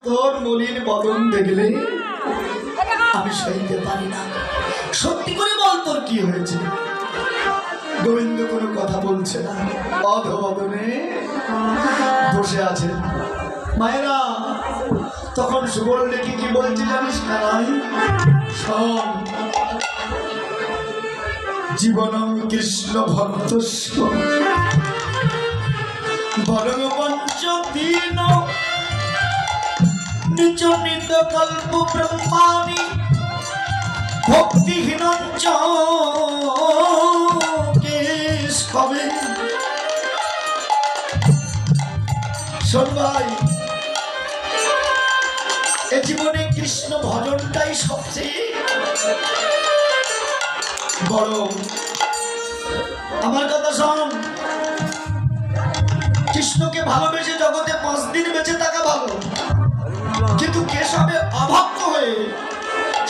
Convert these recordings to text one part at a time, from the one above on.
তোর মলিন বদন দেখলে আমি সইতে পারি না। সত্যি করে বল, তোর কি হয়েছে? গোবিন্দ কোনো কথা বলছে না, অধবদনে বসে আছে। মায়েরা তখন সুবল দেখি কি বলছে জানিস না? শোন, জীবনম কৃষ্ণ ভক্তস্ব বরং পঞ্চদীন নিচ নিত কল্প ব্রহ্মাণি ভক্তিহীন হবে। শোন ভাই, এ জীবনে কৃষ্ণ ভজনটাই সবচেয়ে বড়। আমার কথা শোন, কৃষ্ণকে ভালোবেসে জগতে 5 দিন বেঁচে থাকা ভালো, কিন্তু কেশবে অভক্ত হয়ে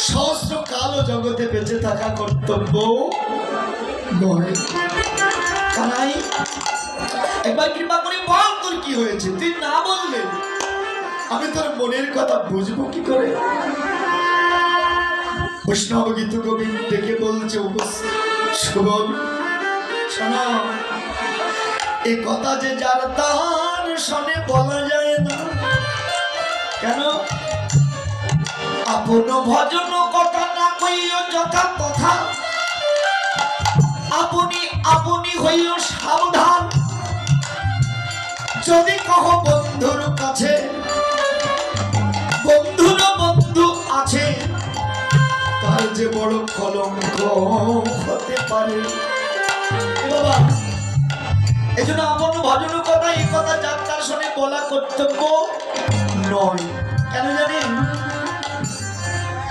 সহস্র কালও জগতে বেঁচে থাকা কর্তব্য নয়। কানাই, একবার কৃপা করে বল তোর কি হয়েছে? তুই না বললে আমি তোর মনের কথা বুঝবো কি করে? বৈষ্ণব গীত গোবিন্দ ডেকে বলছে, সুবল শোনা, এ কথা যে যার তার শোনে বলা যায় না। কেন? আপন ভজন কথা না কইও যথা কথা, আপনি আপনি হইও সাবধান। যদি কহ বন্ধুর কাছে, বন্ধুর বন্ধু আছে, তার যে বড় কলঙ্ক হতে পারে। বাবা, এই জন্য আপন ভজন কথা, এই কথা যার তার শুনে বলা কর্তব্য নয়। কেন জানেন?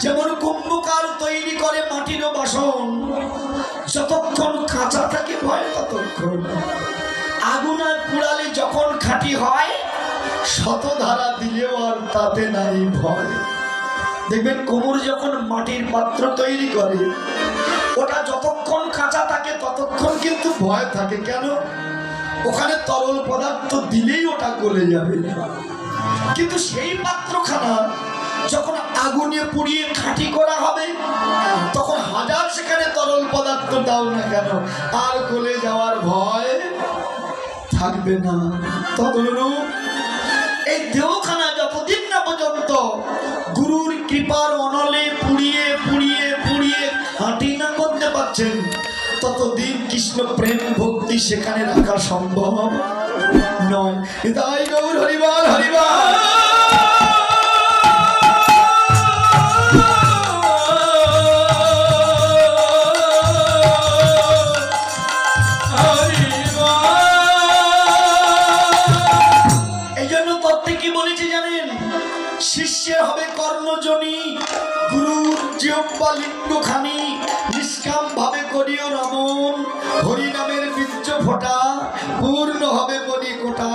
যেমন কুম্ভকার তৈরি করে মাটির বাসন, যতক্ষণ কাঁচা থাকে ভয় ততক্ষণ। আগুন আর কুড়ালে যখন খাঁটি হয়, শতধারা দিলেও আর তাতে নাই ভয়। দেখবেন কুমুর যখন মাটির পাত্র তৈরি করে, ওটা যতক্ষণ কাঁচা থাকে ততক্ষণ কিন্তু ভয় থাকে। কেন? ওখানে তরল পদার্থ দিলেই ওটা গলে যাবে। কিন্তু সেই পাত্রখানা যখন আগুনে পুড়িয়ে খাঁটি করা হবে, তখন হাজার সেখানে তরল পদার্থ দাও না কেন, আর গলে যাওয়ার ভয় থাকবে না। তদনুরূপ এই দেহখানা যতদিন না পর্যন্ত গুরুর কৃপার অনলে পুড়িয়ে পুড়িয়ে পুড়িয়ে খাঁটি না করতে পারছেন, ততদিন কৃষ্ণ প্রেম ভক্তি সেখানে রাখা সম্ভব নয়। তাই গৌর হরিবল হরিবল। শিষ্যের হবে কর্ণজনী, গুরুর জিহ্বা লিঙ্গখানি, নিষ্কাম ভাবে করিও রমন, হরি নামের বীর্য ফোঁটা, পূর্ণ হবে মনি কোটা,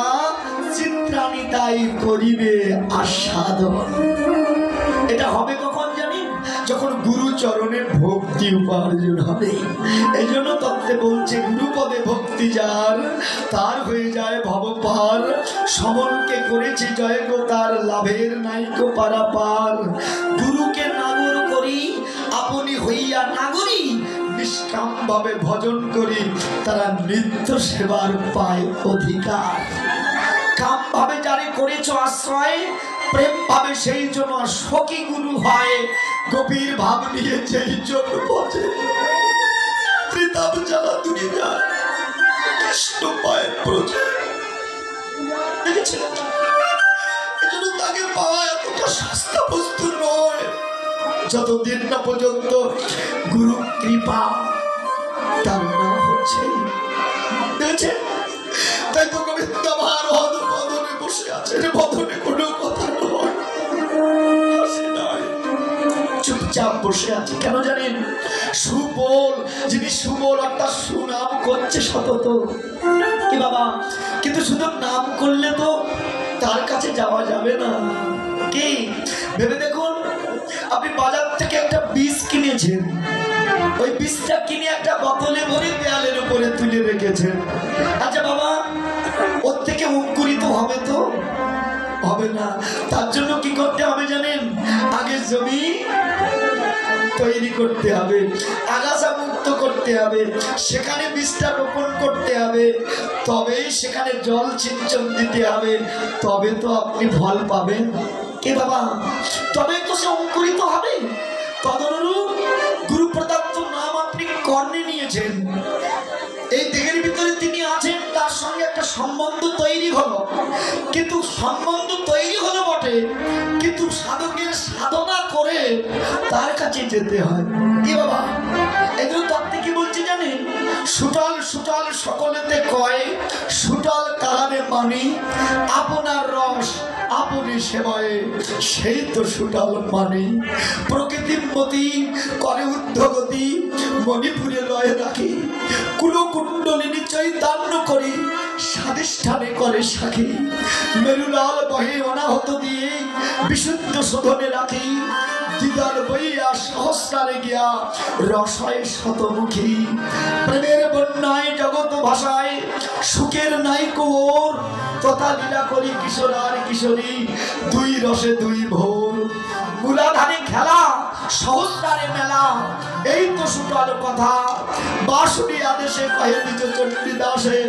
চিত্রাণী তাই করিবে আস্বাদন। এটা হবে কখন জানি? যখন গুরু চরণে ভক্তি উপার্জন হবে। এই জন্য তত্ত্বে বলছে, গুরুপদে ভক্তি যার, তার হয়ে যায় ভবপার। সমনকে করেছি জয় গো, তার লাভের নাইকো পারাপার। গুরুকে নাগর করি, আপনি হইয়া নাগরী, নিষ্কাম ভাবে ভজন করি, তারা নিত্য সেবার পায় অধিকার। কাম ভাবে যারে করেছ আশ্রয়, প্রেম ভাবে সেই জন্য সখী গুরু হয়। গভীর ভাব নিয়ে যেই জন্য বজে, ত্রিতাপ জ্বালা দূরে যায়, কৃষ্ণ পায় প্রজে। দেখেছিলেন? এই জন্য তাকে পাওয়া এতটা সস্তা বস্তু নয়, যতদিন না পর্যন্ত গুরু কৃপা তার না হচ্ছে। দেখেছেন? তাই তো গোবিন্দ আমার বদনে বসে আছে, বদনে কোনো কথা নয়, চুপচাপ বসে আছে। কেন জানেন? সুবল, যিনি সুবল অর্থাৎ সুনাম করছে সতত। কি বাবা, কিন্তু শুধু নাম করলে তো তার কাছে যাওয়া যাবে না। কি ভেবে দেখুন, আপনি বাজার থেকে একটা বীজ কিনেছেন, ওই বীজটা কিনে একটা বোতলে ভরে দেয়ালের উপরে তুলে রেখেছেন। আচ্ছা বাবা, ওর থেকে অঙ্কুরিত হবে তো হবে না। তার জন্য কি তৈরি করতে হবে, আগাছা মুক্ত করতে হবে, সেখানে বীজটা রোপণ করতে হবে, তবেই সেখানে জল সিঞ্চন দিতে হবে, তবে তো আপনি ফল পাবেন। কে বাবা? তবে তো সে অঙ্কুরিত হবে। তদনুরূপ গুরু প্রদত্ত নাম আপনি কর্ণে নিয়েছেন, এই দেহের ভিতরে তিনি আছেন, তার সঙ্গে একটা সম্বন্ধ তৈরি হলো। কিন্তু সম্বন্ধ তৈরি হলো বটে, কিন্তু সাধকের সাধনা করে তার কাছে যেতে হয়। কি বাবা? এদের তত্ত্বে কি বলছি জানেন? সুটল সুটল সকলেতে কয়, সুটল কালারে মানি, আপনার রস আপনি সেবায়, সেই তো সুটল মানি। প্রকৃতির প্রতি করে ঊর্ধ্বগতি, মণিপুরে লয় রাখি, কুলকুণ্ডলিনী চৈতন্য করি, স্বাধিষ্ঠানে করে সাক্ষী। মেরুলাল বহে অনাহত দিয়ে বিশুদ্ধ শোধনে রাখি, দিদার বইয়া সহস্রারে গিয়া রসায় শতমুখী। প্রেমের বন্যায় জগৎ ভাষায় সুখের নাই কোর, তথা লীলা করি কিশোর আর কিশোরী, দুই রসে দুই ভোর। মূলাধারে খেলা সহস্রারে মেলা, এই তো সুটার কথা। বাসুরি আদেশে কহে নিজ চণ্ডী দাসে,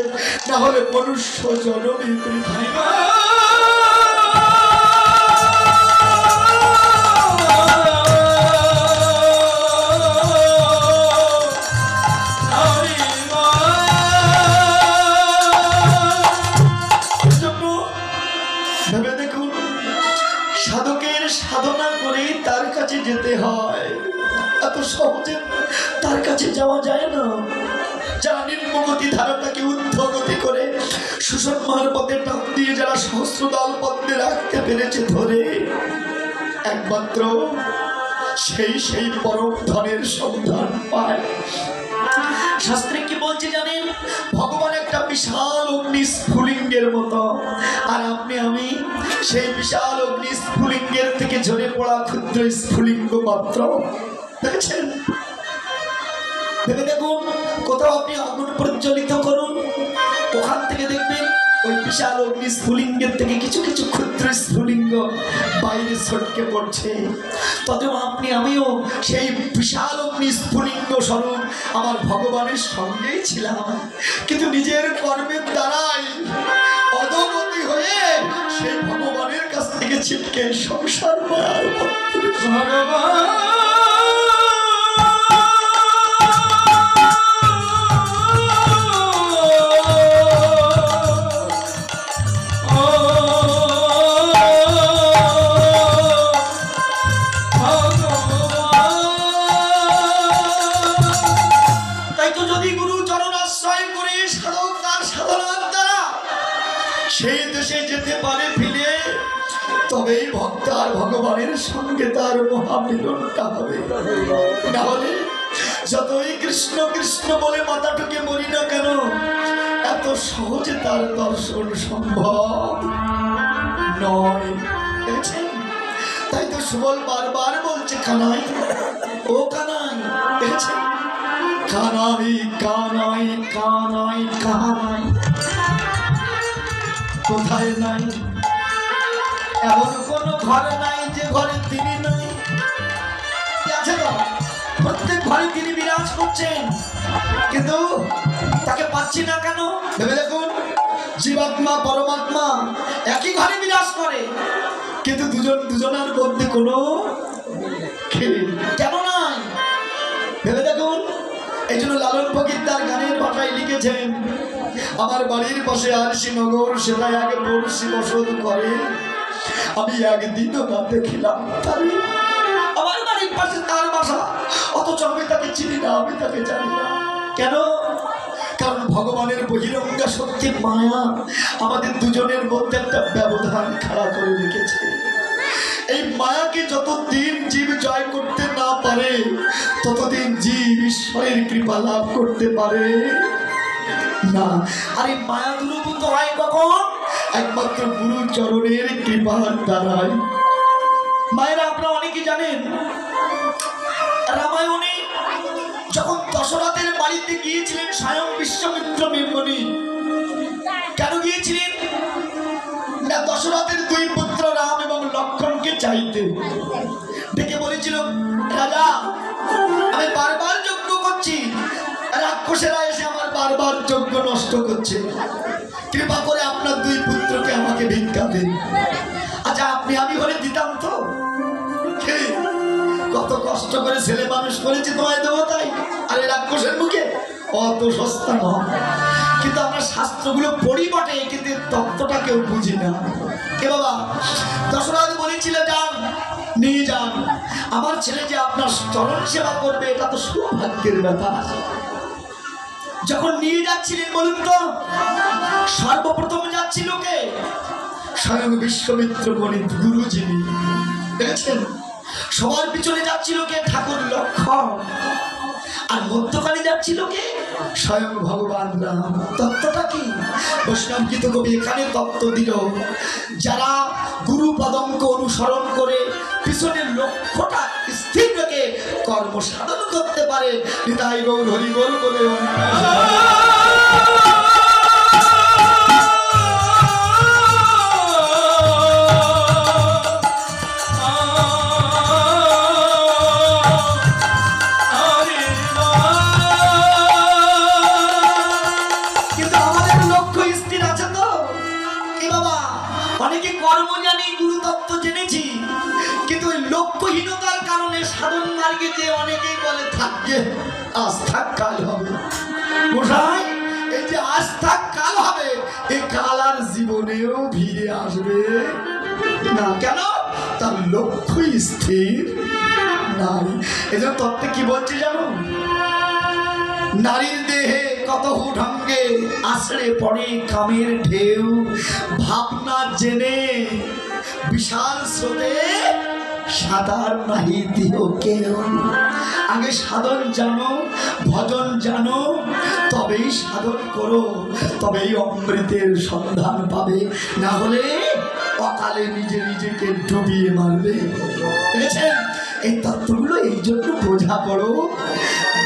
না হলে মনুষ্য জননী পৃথিবী। ভেবে দেখুন, সাধকের সাধনা করে তার কাছে যেতে হয়, এত সহজে তার কাছে যাওয়া যায় না। যারা নিম্নগতি ধারাটাকে ঊর্ধ্বগতি করে সুষমার পথে টান দিয়ে যারা সহস্রদল পদ্মে রাখতে পেরেছে ধরে, একমাত্র সেই পরম ধনের সন্ধান পায়। শাস্ত্রে কি বলছে জানেন? ভগবান একটা বিশাল অগ্নি স্ফুলিঙ্গের মতো, আর আপনি আমি সেই বিশাল অগ্নি স্ফুলিঙ্গের থেকে ঝরে পড়া ক্ষুদ্র স্ফুলিঙ্গ মাত্র। দেখেছেন? ভেবে দেখুন, কোথাও আপনি আগুন প্রজ্বলিত করুন, ওখান থেকে দেখবেন ওই বিশাল অগ্নি স্ফুলিঙ্গের থেকে কিছু কিছু ক্ষুদ্র স্ফুলিঙ্গ বাইরে ছটকে পড়ছে। তবে আপনি আমিও সেই বিশাল অগ্নি স্ফুলিঙ্গ স্বরূপ আমার ভগবানের সঙ্গেই ছিলাম, কিন্তু নিজের কর্মের দ্বারাই অধোগতি হয়ে সেই ভগবানের কাছ থেকে ছিটকে সংসার মায়ার ভগবান। সেই দেশে যেতে পারে ফিরে, তবেই ভক্ত আর ভগবানের সঙ্গে তার মহামিলনটা হবে। না হলে যতই কৃষ্ণ কৃষ্ণ বলে মাথা ঠুকে মরি না কেন, এত সহজে তার দর্শন সম্ভব নয়। তাই তো সুবল বারবার বলছে, কানাই ও কানাই। দেখেছেন? কানাই কানাই কানাই কানাই কোথায় নাই? এমন কোন ঘর নাই যে ঘরে তিনি নাই। আছে তো, প্রত্যেক ঘরে তিনি বিরাজ করছেন, কিন্তু তাকে পাচ্ছি না কেন? ভেবে দেখুন, জীবাত্মা পরমাত্মা একই ঘরে বিরাজ করে, কিন্তু দুজনের মধ্যে কোনো কেন নাই? ভেবে দেখুন। এই জন্য লালন ফকির তার গানের ভাষায় লিখেছেন, আমার বাড়ির পাশে আরশি নগর, সেটাই আগে বর্ষি বসত করে, আমি একদিনও না দেখিলাম তারে। আমার বাড়ির পাশে তার বাসা, অথচ আমি তাকে চিনি না, আমি তাকে জানি না। কেন? কারণ ভগবানের বহিরঙ্গা শক্তির মায়া আমাদের দুজনের মধ্যে একটা ব্যবধান খাড়া করে রেখেছে। এই মায়াকে যতদিন জীব জয় করতে না পারে, ততদিন জীব ঈশ্বরের কৃপা লাভ করতে পারে না। আর এই মায়া দূরীভূত হয় কখন? একমাত্র গুরু চরণের কৃপার দ্বারাই। মায়েরা আপনারা অনেকেই জানেন, রামায়ণে যখন দশরথের বাড়িতে গিয়েছিলেন স্বয়ং বিশ্বমিত্র মেমনি, কেন গিয়েছিলেন? না দশরথের দুই পুত্র রাম এবং লক্ষ্মণকে চাইতে। ডেকে বলেছিল, রাজা আমি বারবার যজ্ঞ করছি, রাক্ষসেরা এসে আমার বারবার যজ্ঞ নষ্ট করছে, কৃপা করে আপনার দুই পুত্রকে আমাকে ভিক্ষা দিন। আচ্ছা আমি হলে দিতাম তো, কত কষ্ট করে ছেলে মানুষ করেছি, তোমায় দেবো তাই? আরে রাক্ষসের মুখে অত সস্তা নয়। কিন্তু আমরা শাস্ত্রগুলো পড়ি বটে, কিন্তু তত্ত্বটা কেউ বুঝি না। কে বাবা? দশরথ বলেছিল, যান নিয়ে যান, আমার ছেলে যে আপনার চরণ সেবা করবে, এটা তো সৌভাগ্যের ব্যাপার। যখন নিয়ে যাচ্ছিলেন বলুন তো, সর্বপ্রথম যাচ্ছিল কে? স্বয়ং বিশ্বমিত্র গণিত গুরু, যিনি দেখেছেন। সবার পিছনে যাচ্ছিল কে? ঠাকুর লক্ষ্মণ। আর মধ্যখানে যাচ্ছিল কে? স্বয়ং ভগবান রাম। তত্ত্বটা কি? বৈষ্ণব গীত কবি এখানে তত্ত্ব দিল, যারা গুরু পদঙ্ক অনুসরণ করে পিছনের লক্ষ্যটা স্থির রেখে কর্ম সাধন করতে পারে, হৃদয় গৌর হরি গৌর বলে অনেকে কর্ম জানি, গুরুতত্ত্ব জেনেছি, কিন্তু ওই লক্ষ্যহীনতার কারণে সাধন মার্গে যে অনেকেই বলে থাকবে আজ থাক কাল হবে। গোসাই, এই যে আজ থাক কাল হবে, এই কাল আর জীবনেও ফিরে আসবে না। কেন? তার লক্ষ্য স্থির নাই। এই জন্য তত্ত্বে কি বলছে জানো? নারীর দেহে কত ঢঙ্গে আছড়ে পড়ে কামের ঢেউ, ভাবনা জেনে বিশাল স্রোতে সাঁতার নাহি দিও কেউ। আগে সাধন জানো, ভজন জানো, তবেই সাধন করো, তবেই অমৃতের সন্ধান পাবে, না হলে অকালে নিজেকে ডুবিয়ে মারবে। দেখেছেন? এই তত্ত্বগুলো এই জন্য বোঝা বড়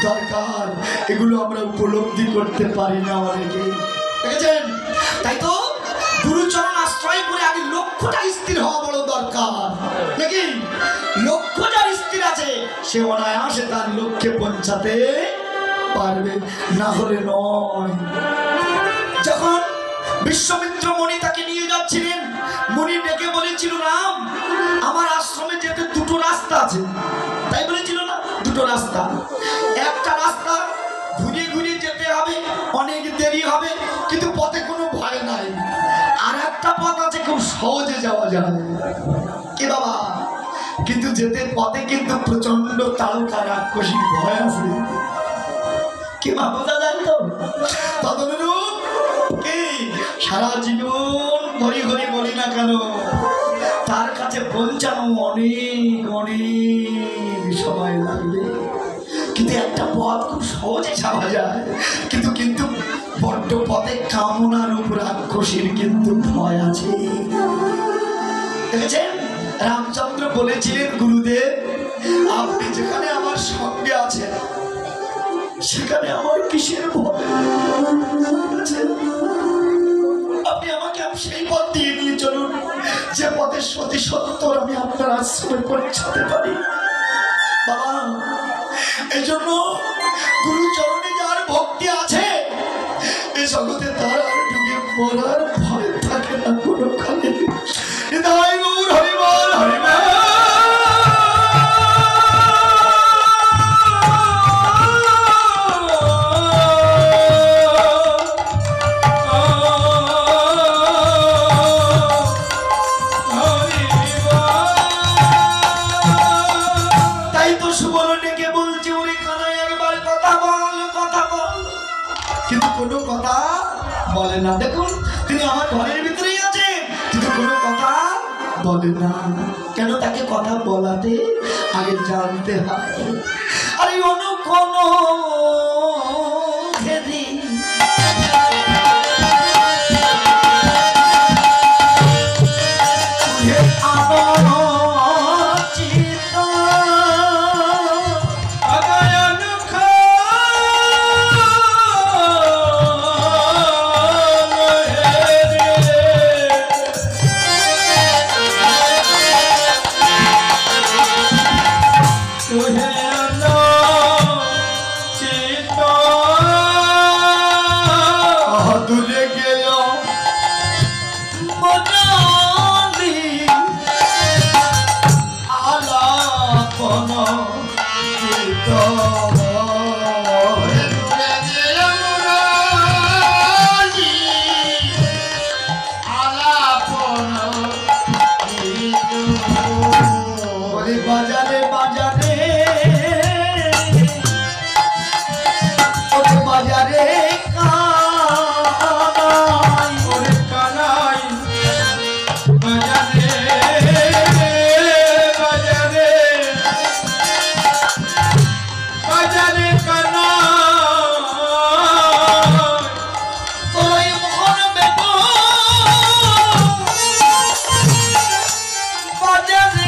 দরকার, এগুলো আমরা উপলব্ধি করতে পারি না অনেকে। দেখেছেন? তাই তো গুরুচরণ আশ্রয় করে আগে লক্ষ্যটা স্থির হওয়া বড় দরকার, নাকি? লক্ষ্য যার স্থির আছে, সে অনায়াসে তার লক্ষ্যে পৌঁছাতে পারবে, না হলে নয়। যখন বিশ্বমিত্র মুনি তাকে নিয়ে যাচ্ছিলেন, মুনি ডেকে বলেছিল, রাম আমার আশ্রমে যেতে দুটো রাস্তা আছে। তাই বলেছিল না? দুটো রাস্তা। একটা রাস্তা ঘুরে ঘুরে যেতে হবে, অনেক দেরি হবে, কিন্তু পথে কোনো ভয় নাই। আর একটা পথ আছে, খুব সহজে যাওয়া যায়। কে বাবা? কিন্তু যেতে পথে কিন্তু প্রচন্ড তারকা রাক্ষসী ভয় আছে। কে মা বোঝা যায় তো? তদনুরূপ সারা জীবন হরি হরি বলি না কেন, তার কাছে পৌঁছানো অনেক অনেক সময় লাগবে। কিন্তু একটা পথ খুব সহজে যাওয়া যায়, কিন্তু কিন্তু বড্ড পথে কামনার উপর রাক্ষসীর কিন্তু ভয় আছে। দেখেছেন? রামচন্দ্র বলেছিলেন, গুরুদেব আপনি যেখানে আমার সঙ্গে আছেন সেখানে আমার কিসের ভয়? আপনি আমাকে সেই পথ দিয়ে নিয়ে চলুন, যে পথে সত্যি সত্তর আমি আপনার আশ্রমে পৌঁছাতে পারি। বাবা, এই জন্য গুরুচরণে যার ভক্তি আছে, এই জগতে তার আর ডুবে মরার ভয় থাকে না কোনো কালে। হৃদয় গৌর হরিবল হরিবল। কোনো কথা বলে না। দেখুন, তিনি আমার ঘরের ভিতরেই আছে, কিন্তু কোনো কথা বলে না। কেন? তাকে কথা বলাতে আগে জানতে হয়। আরে অনুক্ষণ বাজারে বাজারে ওরে বাজারে কানাই ওরে কানাই বাজারে বাজারে বাজারে কানাই তোর মন বেগো বাজারে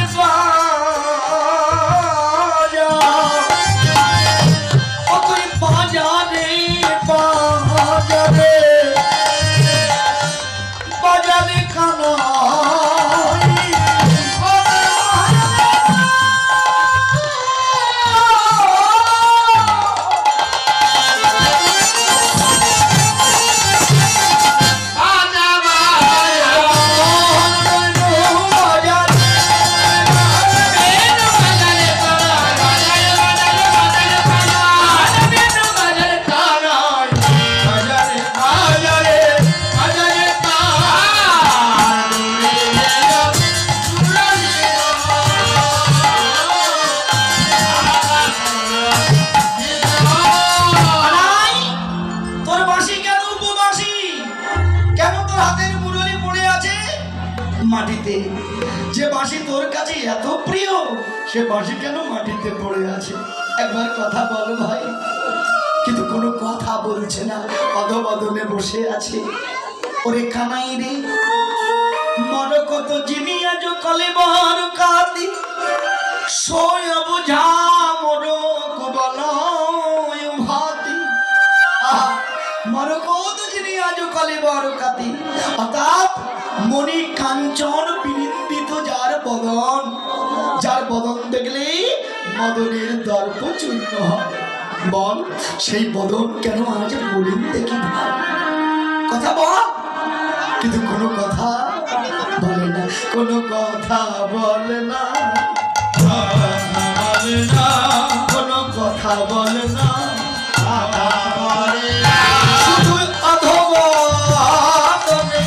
বাজারে কানাই মাটিতে যে বাঁশি তোর কাছে এত প্রিয় সে বাঁশি কেন মাটিতে পড়ে আছে একবার কথা বল ভাই কিন্তু কোনো কথা বলছে না অধবদনে বসে আছে ওরে কানাই রে মর কত যিনি আজ কলে বর কাঁদি সয় বুঝা মর কুবলয় ভাতি মর কত যিনি আজ কলে বর কাঁদি অর্থাৎ মনি কাঞ্চন বিনিন্দিত যার বদন দেখলেই মদনের দর্প চূর্ণ হয় বল সেই বদন কেন আজ বলিন দেখি ভাই কথা বল কিন্তু কোনো কথা বলে না কোনো কথা বলে না কোনো কথা বলে না শুধু অধবদনে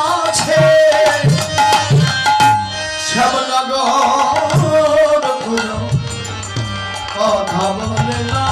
আছে শ্যামনগর কোনো কথা বলে না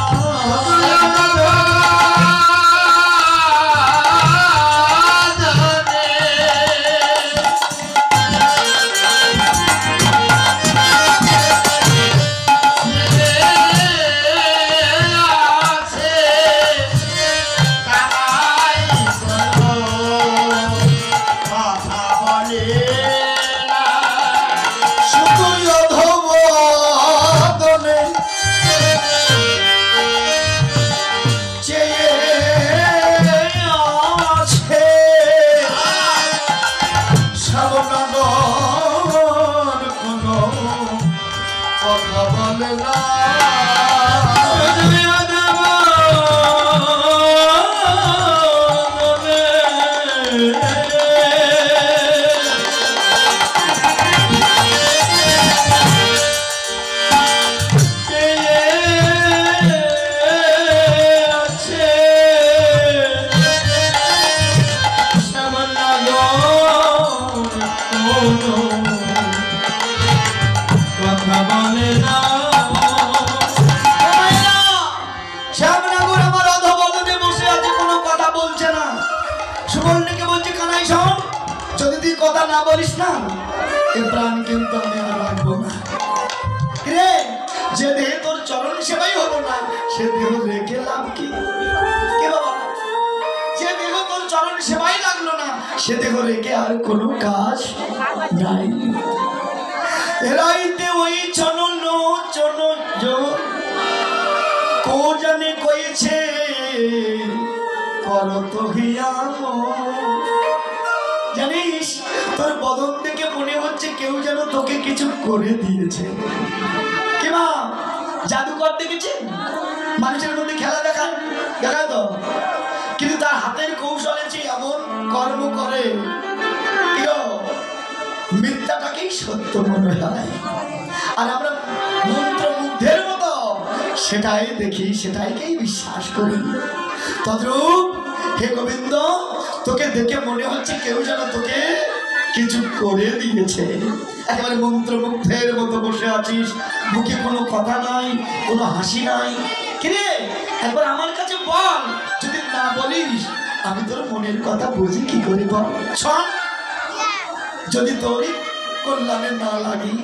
যদি তুই কথা না বলিস না এ প্রাণ কিন্তু আমি আর রাখবো না রে যে দেহে তোর চরণ সেবাই হলো না সে দেহ রেখে লাভ কি যে দেহ তোর চরণ সেবাই লাগলো না সে দেহ রেখে আর কোনো কাজ নাই এরাইতে ওই চনন কো জানে কইছে করত হিয়াম জানিস তোর বদন থেকে মনে হচ্ছে কেউ যেন তোকে কিছু করে দিয়েছে কিবা জাদুকর দেখেছে মানুষের মধ্যে খেলা দেখায় তো কিন্তু তার হাতের কৌশলে যে এমন কর্ম করে মিথ্যাটাকেই সত্য মনে হয় আর আমরা মন্ত্রমুগ্ধের মতো সেটাই দেখি সেটাইকেই বিশ্বাস করি তদ্রূপ হে গোবিন্দ তোকে তোকে দেখে মনে হচ্ছে কেউ যেন তোকে কিছু করে দিয়েছে। একেবারে মন্ত্রমুগ্ধের মতো বসে আছিস, মুখে কোনো কথা নাই, কোনো হাসি নাই। কিরে একবার আমার কাছে বল, যদি না বলিস আমি তোর মনের কথা বুঝি কি করে বল। শোন, যদি তোর কল্যাণে না লাগি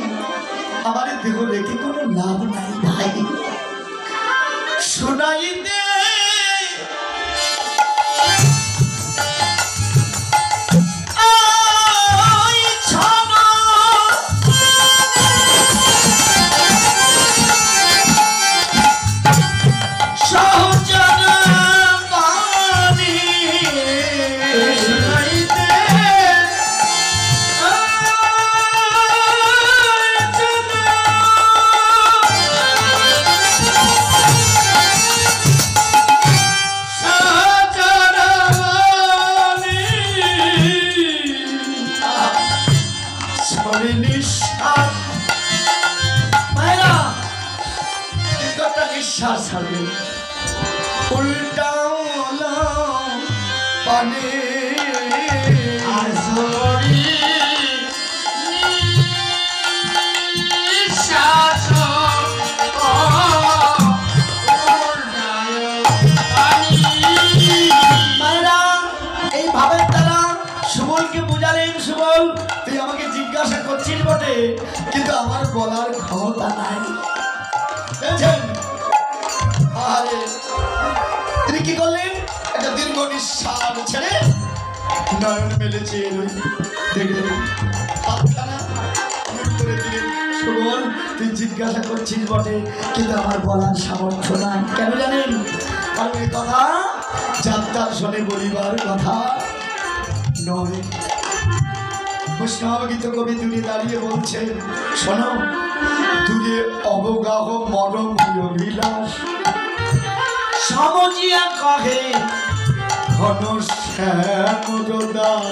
আমার দেহ রেখে কোনো লাভ নাই ভাই। শোনাই দে নিঃশ্বাস ছাড়বে, উল্টাও পানে এইভাবে তারা সুবলকে বুঝালেন, সুবল তুই আমাকে জিজ্ঞাসা করছিস বটে, কিন্তু আমার বলার ক্ষমতা নাই। তিনি কি করলেন, একটা দীর্ঘ নিঃশ্বাস ছেড়ে নয়ন মেলেছে দেখলেন, সুবল তুই জিজ্ঞাসা করছিস বটে, কিন্তু আমার বলার সামর্থ্য নাই। কেন জানেন? কারণ এই কথা যাত্রার শোনে বলিবার কথা নয়। বৈষ্ণব গীত কবি দূরে দাঁড়িয়ে বলছেন, শোনো, দূরে অবগাহ মরম বিলাস সমজিয়া কহে ঘন শ্যামদাস।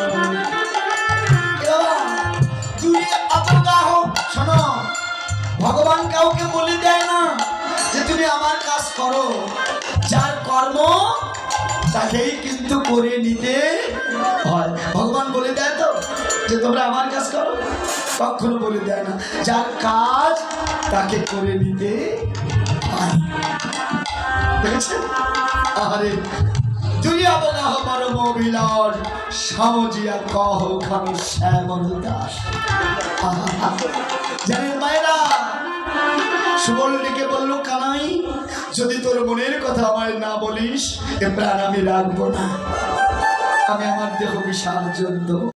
দূরে অবগাহ, শোনো, ভগবান কাউকে বলে দেয় না যে তুমি আমার কাজ করো, যার কর্ম তাকেই কিন্তু করে নিতে হয়। ভগবান বলে দেয় তো যে তোমরা আমার কাজ করো? কখনো বলে দেয় না, যার কাজ তাকে করে নিতে হয়। দেখেছেন? আরে তুই অবগাহ পরম বিলাস সমজিয়া কহ ঘন শ্যামল দাস। জানেন মায়েরা, সুবল ডেকে বলল, কানাই যদি তোর মনের কথা আমায় না বলিস এ প্রাণ আমি রাখবো না, আমি আমার দেহ বিসর্জন দেব।